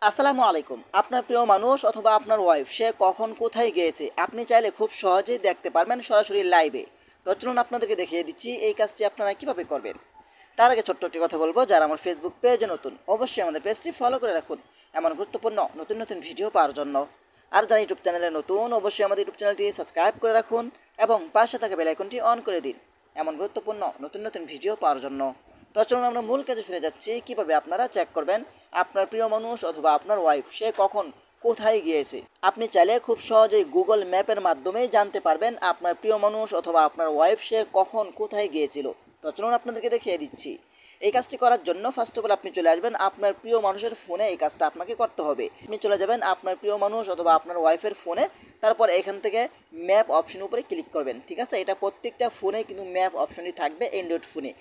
আসসালামু আলাইকুম। আপনার প্রিয় মানুষ অথবা আপনার ওয়াইফ সে কখন কোথায় গিয়েছে আপনি চাইলে খুব সহজেই দেখতে পারবেন সরাসরি লাইভে। তো চলুন আপনাদেরকে দেখিয়ে দিচ্ছি এই কাজটি আপনারা কিভাবে করবেন। তার আগে ছোট্ট একটি কথা বলবো, যারা আমার ফেসবুক পেজে নতুন অবশ্যই আমাদের পেজটি ফলো করে রাখুন এমন গুরুত্বপূর্ণ নতুন নতুন ভিডিও পাওয়ার জন্য। আর যারা ইউটিউব চ্যানেলে নতুন অবশ্যই আমাদের ইউটিউব চ্যানেলটি সাবস্ক্রাইব করে রাখুন এবং পাশে থাকা বেল আইকনটি অন করে দিন এমন গুরুত্বপূর্ণ নতুন নতুন ভিডিও পাওয়ার জন্য। তো চলুন আমরা মূল কাজে ফিরে যাচ্ছি, কিভাবে আপনারা চেক করবেন আপনার প্রিয় মানুষ অথবা আপনার ওয়াইফ সে কখন কোথায় গিয়েছে। আপনি চাইলে খুব সহজেই গুগল ম্যাপের মাধ্যমেই জানতে পারবেন আপনার প্রিয় মানুষ অথবা আপনার ওয়াইফ সে কখন কোথায় গিয়েছিল। তো চলুন আপনাদেরকে দেখিয়ে দিচ্ছি। এই কাজটি করার জন্য ফার্স্ট অফ অল আপনি চলে আসবেন আপনার প্রিয় মানুষের ফোনে। এই কাজটা আপনাকে করতে হবে। আপনি চলে যাবেন আপনার প্রিয় মানুষ অথবা আপনার ওয়াইফের ফোনে, তারপর এখান থেকে ম্যাপ অপশন উপরে ক্লিক করবেন। ঠিক আছে, এটা প্রত্যেকটা ফোনে কিন্তু ম্যাপ অপশনটি থাকবে। অ্যান্ড্রয়েড ফোনে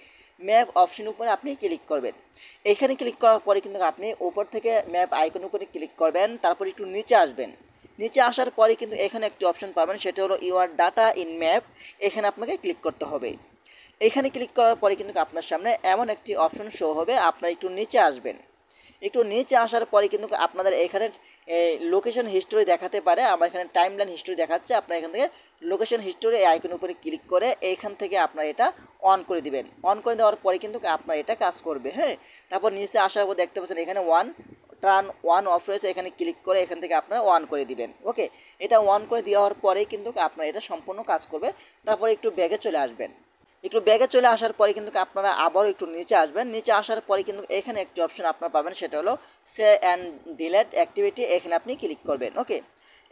ম্যাপ অপশন উপরে আপনি ক্লিক করবেন। এখানে ক্লিক করার পরে কিন্তু আপনি উপর থেকে ম্যাপ আইকন উপরে ক্লিক করবেন, তারপর একটু নিচে আসবেন। নিচে আসার পরে কিন্তু এখানে একটি অপশন পাবেন, সেটা হলো ইউর ডাটা ইন ম্যাপ। এখানে আপনাকে ক্লিক করতে হবে। এখানে ক্লিক করার পরে কিন্তু আপনার সামনে এমন একটি অপশন শো হবে, আপনারা একটু নিচে আসবেন। একটু নিচে আসার পরে কিন্তু আপনাদের এখানে লোকেশন হিস্টোরি দেখাতে পারে। আমার এখানে টাইম লাইন হিস্টোরি দেখাচ্ছে। আপনারা এখান থেকে লোকেশন হিস্টোরি এই আইকনের উপরে ক্লিক করে এইখান থেকে আপনারা এটা অন করে দিবেন। অন করে দেওয়ার পরে কিন্তু আপনার এটা কাজ করবে। হ্যাঁ, তারপর নিচে আসার পর দেখতে পাচ্ছেন এখানে টার্ন ওয়ান অফ রয়েছে, এখানে ক্লিক করে এখান থেকে আপনারা অন করে দিবেন। ওকে, এটা অন করে দেওয়ার পরেই কিন্তু আপনার এটা সম্পূর্ণ কাজ করবে। তারপরে একটু ব্যাগে চলে আসবেন। একটু ব্যাগে চলে আসার পরে কিন্তু আপনারা আবারও একটু নিচে আসবেন। নিচে আসার পরে কিন্তু এখানে একটি অপশন আপনারা পাবেন, সেটা হলো সে অ্যান্ড ডিলেট অ্যাক্টিভিটি। এখানে আপনি ক্লিক করবেন। ওকে,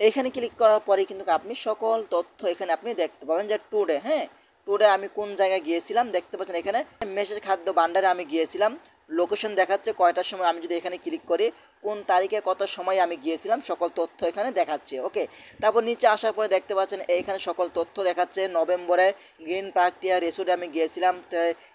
এখানে ক্লিক করার পরে কিন্তু আপনি সকল তথ্য এখানে আপনি দেখতে পাবেন যে টুডে, হ্যাঁ, টুডে আমি কোন জায়গায় গিয়েছিলাম দেখতে পাচ্ছেন। এখানে মেসেজ খাদ্য ভান্ডারে আমি গিয়েছিলাম, লোকেশন দেখাচ্ছে কয়টার সময়। আমি যদি এখানে ক্লিক করি কোন তারিখে কত সময় আমি গিয়েছিলাম সকল তথ্য এখানে দেখাচ্ছে। ওকে, তারপর নিচে আসার পরে দেখতে পাচ্ছেন এইখানে সকল তথ্য দেখাচ্ছে। নভেম্বরে গ্রিন পার্ক টিয়া রেসোর্টে আমি গিয়েছিলাম,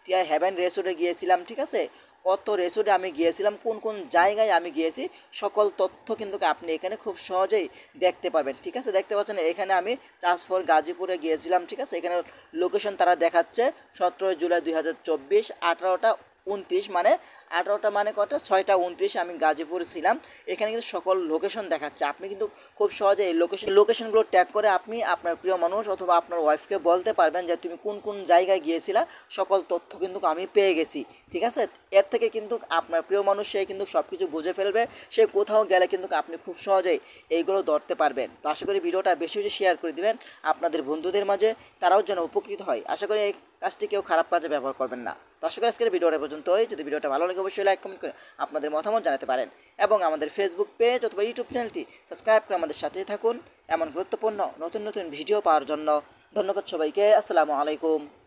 টিয়া হেভেন রেসোর্টে গিয়েছিলাম। ঠিক আছে, কত রেসোর্টে আমি গিয়েছিলাম, কোন কোন জায়গায় আমি গিয়েছি সকল তথ্য কিন্তু আপনি এখানে খুব সহজেই দেখতে পারবেন। ঠিক আছে, দেখতে পাচ্ছেন এখানে আমি চাষফর গাজীপুরে গিয়েছিলাম। ঠিক আছে, এখানে লোকেশন তারা দেখাচ্ছে 17 জুলাই 2024 18টা 29, মানে 18টা মানে কত 6টা 29 আমি গাজীপুর ছিলাম। এখানে কিন্তু সকল লোকেশন দেখাচ্ছে। আপনি কিন্তু খুব সহজে এই লোকেশনগুলো ট্যাগ করে আপনি আপনার প্রিয় মানুষ অথবা আপনার ওয়াইফকে বলতে পারবেন যে তুমি কোন কোন জায়গায় গিয়েছিলা, সকল তথ্য কিন্তু আমি পেয়ে গেছি। ঠিক আছে, এর থেকে কিন্তু আপনার প্রিয় মানুষ সে কিন্তু সব কিছু বুঝে ফেলবে। সে কোথাও গেলে কিন্তু আপনি খুব সহজেই এইগুলো ধরতে পারবেন। তো আশা করি ভিডিওটা বেশি বেশি শেয়ার করে দিবেন আপনাদের বন্ধুদের মাঝে, তারাও যেন উপকৃত হয়। আশা করি এই কাজটি কেউ খারাপ কাজে ব্যবহার করবেন না। তো আশা করি আজকের ভিডিওটা পর্যন্তই। যদি ভিডিওটা ভালো লাগে অবশ্যই লাইক কমেন্ট করে আপনাদের মতামত জানাতে পারেন এবং আমাদের ফেসবুক পেজ অথবা ইউটিউব চ্যানেলটি সাবস্ক্রাইব করে আমাদের সাথেই থাকুন এমন গুরুত্বপূর্ণ নতুন নতুন ভিডিও পাওয়ার জন্য। ধন্যবাদ সবাইকে। আসসালামু আলাইকুম।